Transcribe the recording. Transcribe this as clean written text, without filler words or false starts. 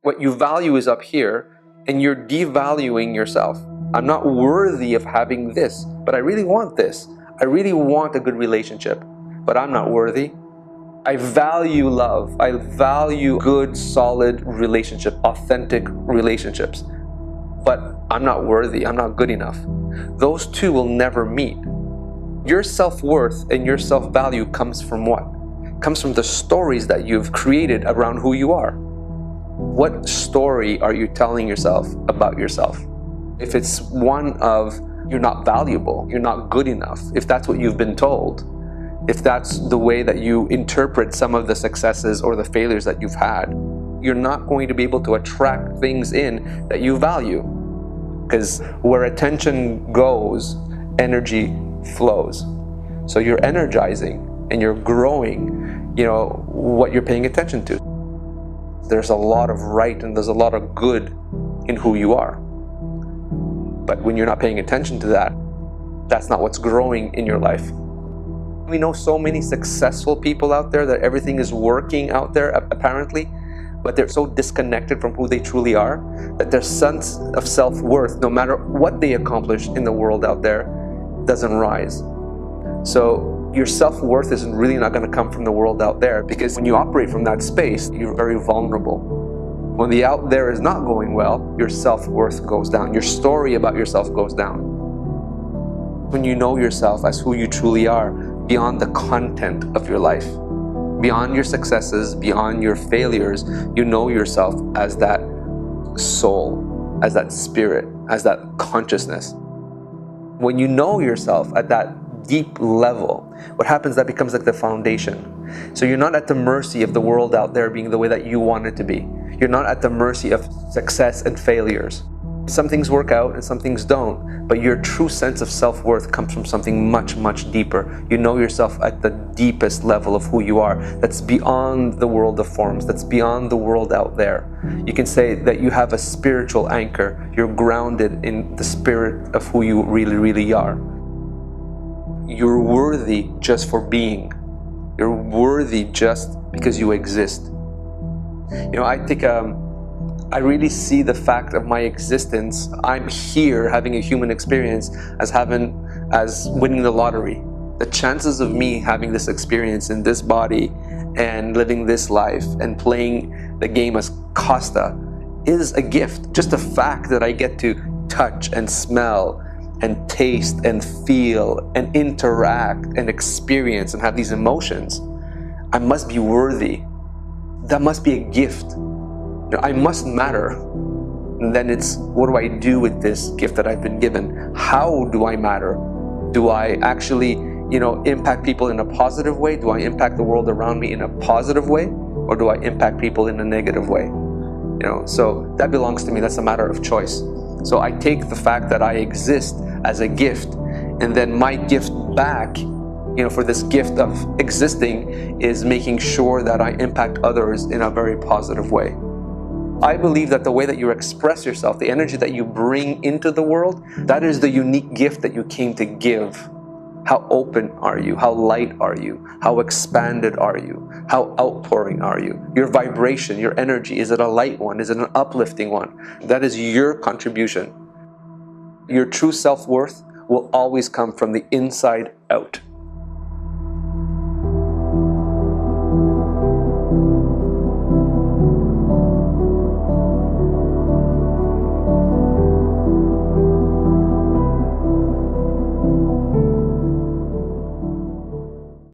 What you value is up here, and you're devaluing yourself. I'm not worthy of having this, but I really want this. I really want a good relationship, but I'm not worthy. I value love. I value good, solid relationship, authentic relationships, but I'm not worthy. I'm not good enough. Those two will never meet. Your self-worth and your self-value comes from what? Comes from the stories that you've created around who you are. What story are you telling yourself about yourself? If it's one of you're not valuable, you're not good enough, if that's what you've been told, if that's the way that you interpret some of the successes or the failures that you've had, you're not going to be able to attract things in that you value. Because where attention goes, energy flows. So you're energizing and you're growing, what you're paying attention to. There's a lot of right and there's a lot of good in who you are. But when you're not paying attention to that, that's not what's growing in your life. We know so many successful people out there that everything is working out there apparently, but they're so disconnected from who they truly are that their sense of self-worth, no matter what they accomplish in the world out there, doesn't rise. So your self-worth is really not going to come from the world out there, because when you operate from that space, you're very vulnerable. When the out there is not going well, your self-worth goes down. Your story about yourself goes down. When you know yourself as who you truly are, beyond the content of your life, beyond your successes, beyond your failures, you know yourself as that soul, as that spirit, as that consciousness. When you know yourself at that deep level, what happens, that becomes like the foundation. So you're not at the mercy of the world out there being the way that you want it to be. You're not at the mercy of success and failures. Some things work out and some things don't, but your true sense of self-worth comes from something much, much deeper. You know yourself at the deepest level of who you are. That's beyond the world of forms. That's beyond the world out there. You can say that you have a spiritual anchor. You're grounded in the spirit of who you really, really are. You're worthy just for being. You're worthy just because you exist. I really see the fact of my existence. I'm here having a human experience as winning the lottery. The chances of me having this experience in this body and living this life and playing the game as Costa is a gift. Just the fact that I get to touch and smell and taste and feel and interact and experience and have these emotions, I must be worthy. That must be a gift. I must matter. And then it's, what do I do with this gift that I've been given? How do I matter? Do I actually, impact people in a positive way? Do I impact the world around me in a positive way? Or do I impact people in a negative way? So that belongs to me. That's a matter of choice. So I take the fact that I exist as a gift, and then my gift back, for this gift of existing, is making sure that I impact others in a very positive way. I believe that the way that you express yourself, the energy that you bring into the world, that is the unique gift that you came to give. How open are you? How light are you? How expanded are you? How outpouring are you? Your vibration, your energy, is it a light one? Is it an uplifting one? That is your contribution. Your true self-worth will always come from the inside out.